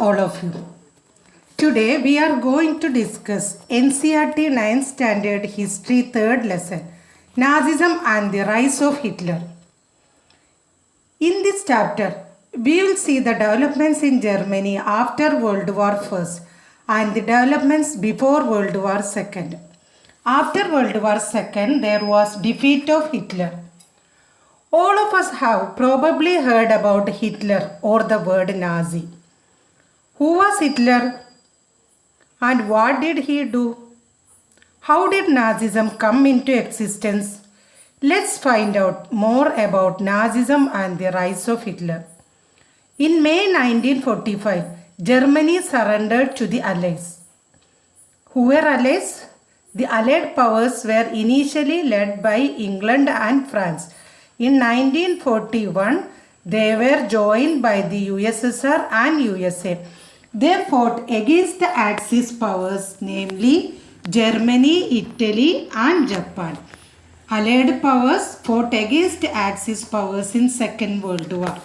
all of you. Today we are going to discuss NCERT 9th Standard History 3rd lesson, Nazism and the Rise of Hitler. In this chapter, we will see the developments in Germany after World War I and the developments before World War II. After World War II, there was defeat of Hitler. All of us have probably heard about Hitler or the word Nazi. Who was Hitler and what did he do? How did Nazism come into existence? Let's find out more about Nazism and the rise of Hitler. In May 1945, Germany surrendered to the Allies. Who were Allies? The Allied powers were initially led by England and France. In 1941, they were joined by the USSR and USA. They fought against the Axis powers, namely Germany, Italy and Japan. Allied powers fought against Axis powers in Second World War.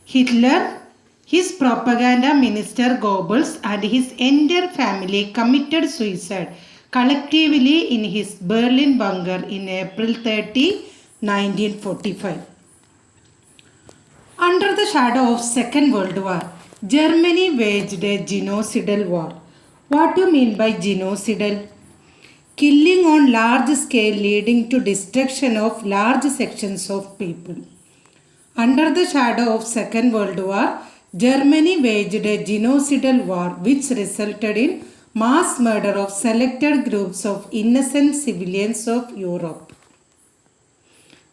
Hitler, his propaganda minister Goebbels and his entire family committed suicide collectively in his Berlin bunker in April 30, 1945. Under the shadow of Second World War, Germany waged a genocidal war. What do you mean by genocidal? Killing on large scale leading to destruction of large sections of people. Under the shadow of Second World War, Germany waged a genocidal war which resulted in mass murder of selected groups of innocent civilians of Europe.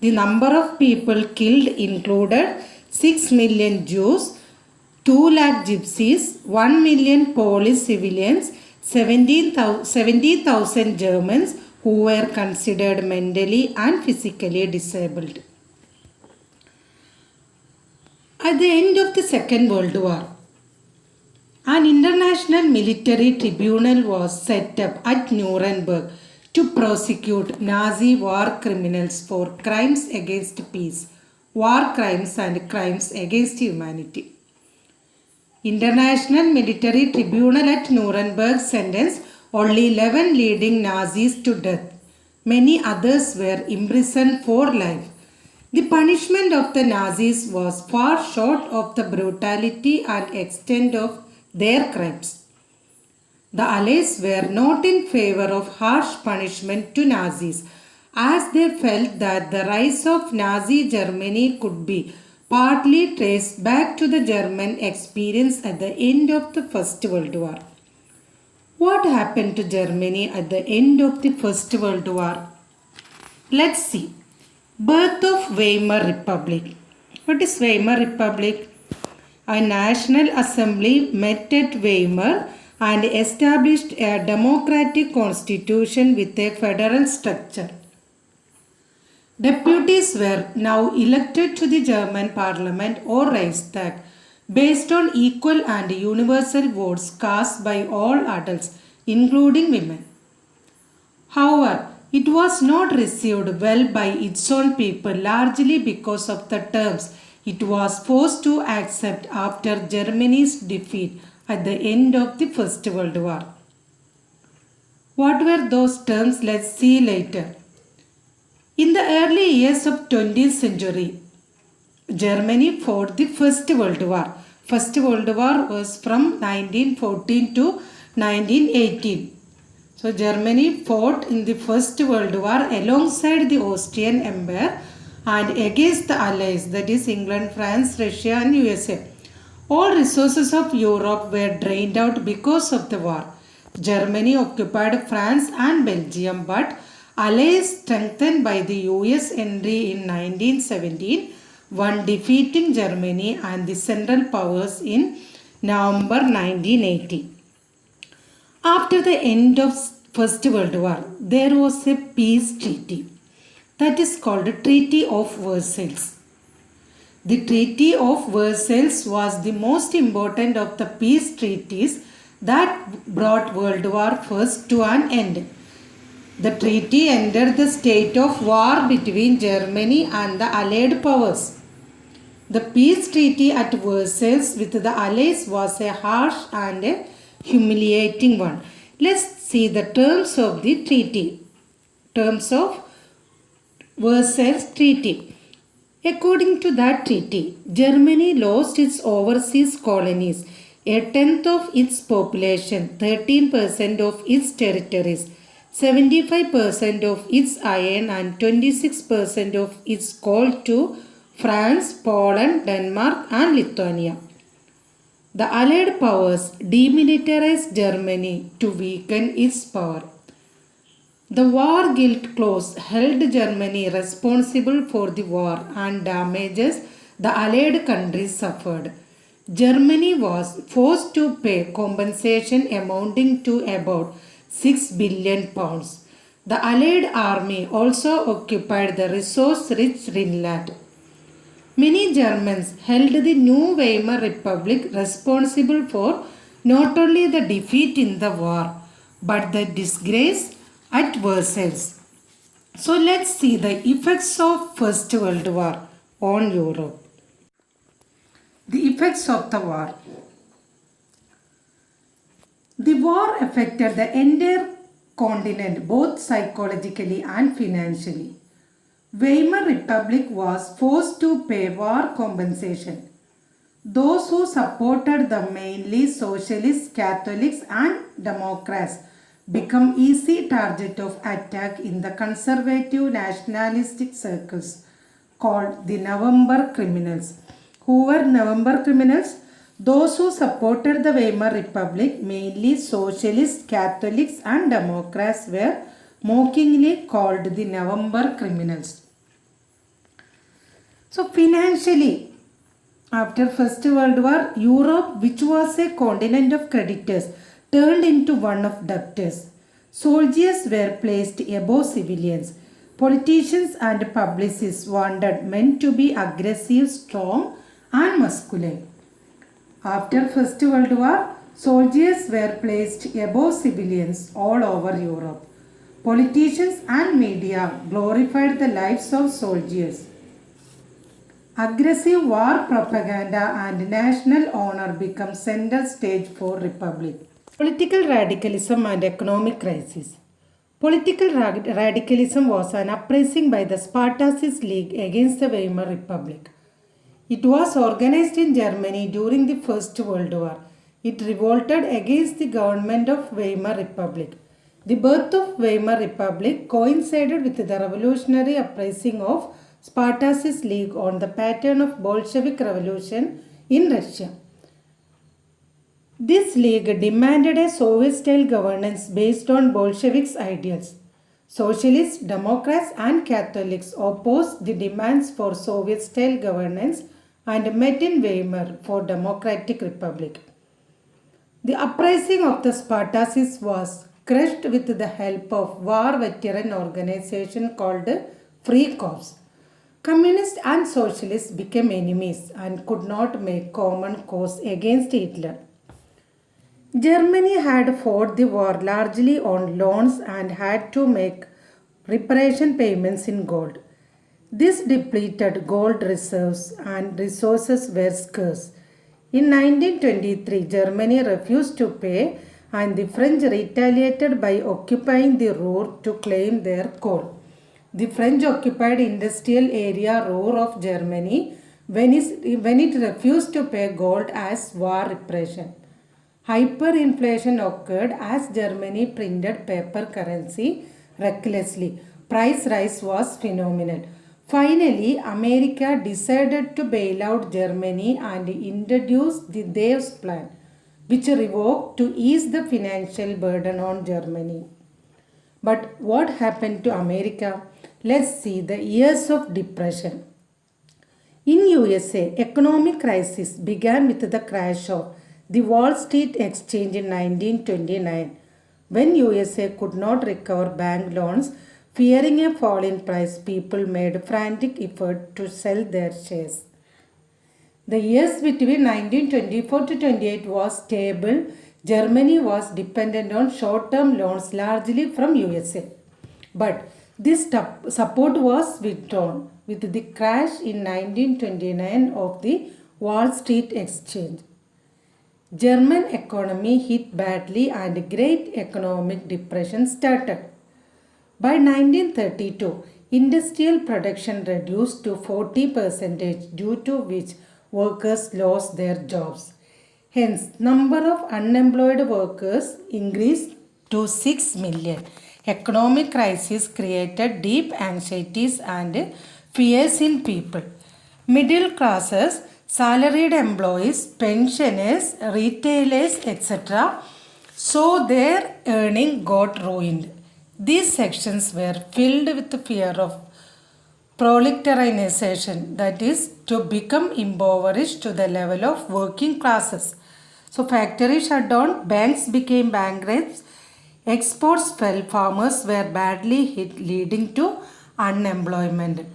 The number of people killed included 6 million Jews, 2 lakh gypsies, 1 million Polish civilians, 70,000 Germans who were considered mentally and physically disabled. At the end of the Second World War, an international military tribunal was set up at Nuremberg to prosecute Nazi war criminals for crimes against peace, war crimes and crimes against humanity. International Military Tribunal at Nuremberg sentenced only 11 leading Nazis to death. Many others were imprisoned for life. The punishment of the Nazis was far short of the brutality and extent of their crimes. The Allies were not in favor of harsh punishment to Nazis, as they felt that the rise of Nazi Germany could be partly traced back to the German experience at the end of the First World War. What happened to Germany at the end of the First World War? Let's see. Birth of Weimar Republic. What is Weimar Republic? A national assembly met at Weimar and established a democratic constitution with a federal structure. Deputies were now elected to the German parliament or Reichstag based on equal and universal votes cast by all adults, including women. However, it was not received well by its own people largely because of the terms it was forced to accept after Germany's defeat at the end of the First World War. What were those terms? Let's see later. In the early years of 20th century, Germany fought the First World War. First World War was from 1914 to 1918. So Germany fought in the First World War alongside the Austrian Empire and against the Allies, that is England, France, Russia and USA. All resources of Europe were drained out because of the war. Germany occupied France and Belgium, but Allies strengthened by the US entry in 1917 won defeating Germany and the Central Powers in November 1918. After the end of First World War, there was a peace treaty that is called Treaty of Versailles. The Treaty of Versailles was the most important of the peace treaties that brought World War I to an end. The treaty ended the state of war between Germany and the Allied powers. The peace treaty at Versailles with the Allies was a harsh and a humiliating one. Let's see the terms of the treaty. Terms of Versailles Treaty. According to that treaty, Germany lost its overseas colonies, a tenth of its population, 13% of its territories, 75% of its iron, and 26% of its coal to France, Poland, Denmark, and Lithuania. The Allied powers demilitarized Germany to weaken its power. The war guilt clause held Germany responsible for the war and damages the Allied countries suffered. Germany was forced to pay compensation amounting to about 6 billion pounds. The Allied army also occupied the resource-rich Rhineland. Many Germans held the new Weimar Republic responsible for not only the defeat in the war but the disgrace at Versailles. So let's see the effects of First World War on Europe. The effects of the war. The war affected the entire continent both psychologically and financially. Weimar Republic was forced to pay war compensation. Those who supported the mainly socialists, Catholics and Democrats become easy target of attack in the conservative nationalistic circles called the November criminals. Who were November criminals? Those who supported the Weimar Republic, mainly socialists, Catholics and Democrats, were mockingly called the November criminals. So financially, after First World War, Europe, which was a continent of creditors, turned into one of debtors. Soldiers were placed above civilians. Politicians and publicists wanted men to be aggressive, strong and masculine. After First World War, soldiers were placed above civilians all over Europe. Politicians and media glorified the lives of soldiers. Aggressive war propaganda and national honor become center stage for republic. Political radicalism and economic crisis. Political radicalism was an uprising by the Spartacist League against the Weimar Republic. It was organized in Germany during the First World War. It revolted against the government of Weimar Republic. The birth of Weimar Republic coincided with the revolutionary uprising of Spartacist League on the pattern of Bolshevik Revolution in Russia. This league demanded a Soviet-style governance based on Bolsheviks' ideals. Socialists, Democrats and Catholics opposed the demands for Soviet-style governance and met in Weimar for Democratic Republic. The uprising of the Spartacists was crushed with the help of war veteran organization called Free Corps. Communists and socialists became enemies and could not make common cause against Hitler. Germany had fought the war largely on loans and had to make reparation payments in gold. This depleted gold reserves and resources were scarce. In 1923, Germany refused to pay and the French retaliated by occupying the Ruhr to claim their coal. The French occupied industrial area Ruhr of Germany when it refused to pay gold as war repression. Hyperinflation occurred as Germany printed paper currency recklessly. Price rise was phenomenal. Finally, America decided to bail out Germany and introduce the Dave's Plan, which revoked to ease the financial burden on Germany. But what happened to America? Let's see the years of depression. In USA, economic crisis began with the crash of the Wall Street Exchange in 1929. When USA could not recover bank loans, fearing a fall in price, people made frantic effort to sell their shares. The years between 1924 to 28 was stable. Germany was dependent on short-term loans largely from USA. But This support was withdrawn with the crash in 1929 of the Wall Street Exchange. German economy hit badly and Great Economic Depression started. By 1932, industrial production reduced to 40% due to which workers lost their jobs. Hence, number of unemployed workers increased to 6 million. Economic crisis created deep anxieties and fears in people. Middle classes, salaried employees, pensioners, retailers, etc. So their earning got ruined. These sections were filled with the fear of proletarianization, that is, to become impoverished to the level of working classes. So factories shut down, banks became bankrupt, exports fell, farmers were badly hit, leading to unemployment.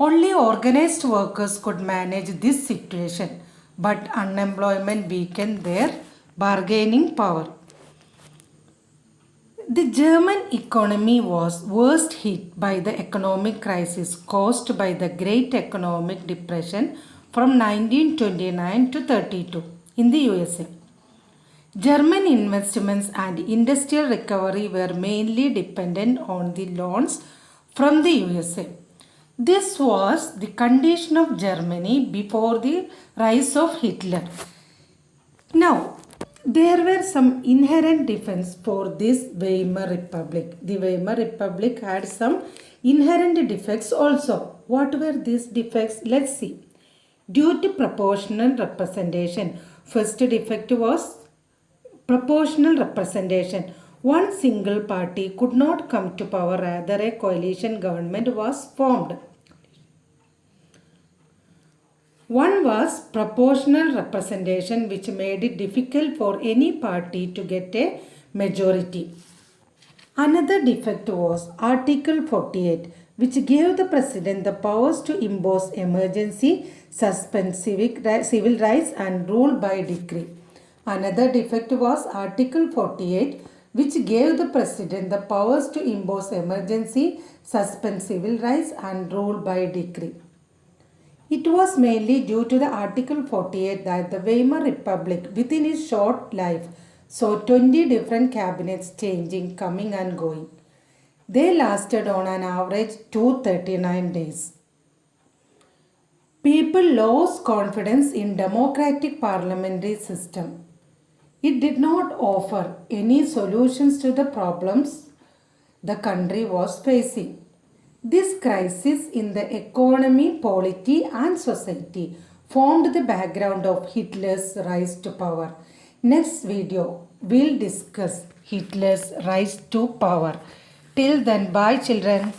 Only organized workers could manage this situation, but unemployment weakened their bargaining power. The German economy was worst hit by the economic crisis caused by the Great Economic Depression from 1929 to 32 in the USA. German investments and industrial recovery were mainly dependent on the loans from the USA. This was the condition of Germany before the rise of Hitler. Now, there were some inherent defects for this Weimar Republic. The Weimar Republic had some inherent defects also. What were these defects? Let's see. Due to proportional representation. First defect was proportional representation. One single party could not come to power, rather a coalition government was formed. One was proportional representation, which made it difficult for any party to get a majority. Another defect was Article 48, which gave the president the powers to impose emergency, suspend civil rights and rule by decree. Another defect was Article 48, which gave the president the powers to impose emergency, suspend civil rights and rule by decree. It was mainly due to the Article 48 that the Weimar Republic, within its short life, saw 20 different cabinets changing, coming and going. They lasted on an average 239 days. People lost confidence in democratic parliamentary system. It did not offer any solutions to the problems the country was facing. This crisis in the economy, polity and society formed the background of Hitler's rise to power. Next video, we'll discuss Hitler's rise to power. Till then, bye children.